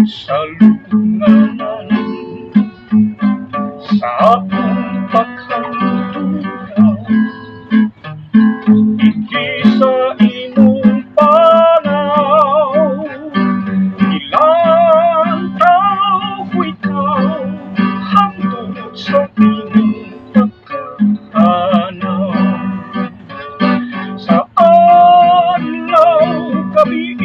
sa lunganan sa akong paghandugaw, iki sa imong panaw, ilang tao ko ikaw hangtod sa imong pagkahanaw. Sa adlaw gabi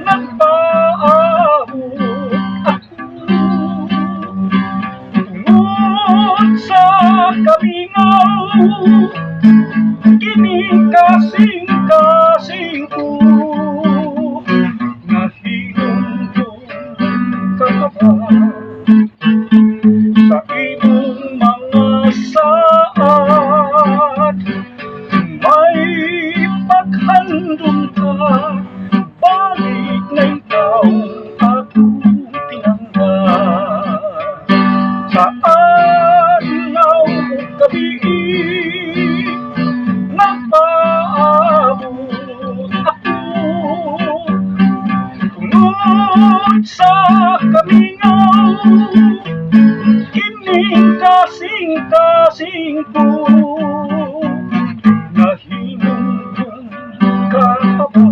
nagpaabot ako tungod sa kamingaw, kining kasing-kasing ko nga hinungdong kakaba sa imong mga saad. May paghandong ka, balik na ikaw akong tinanggap. Sa adlaw o gabi nagpaabot ako tungod sa kamingaw, kining kasing-kasing ko na hinungdong kakaba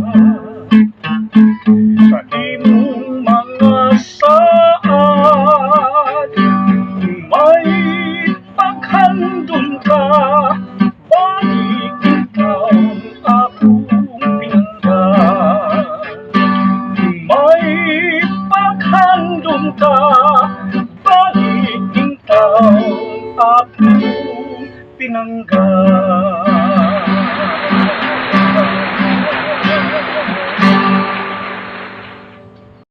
sa imong mga saad. May paghandong ka, balik ikaw akong pinanggap. May paghandong ka, balik ikaw akong pinanggap.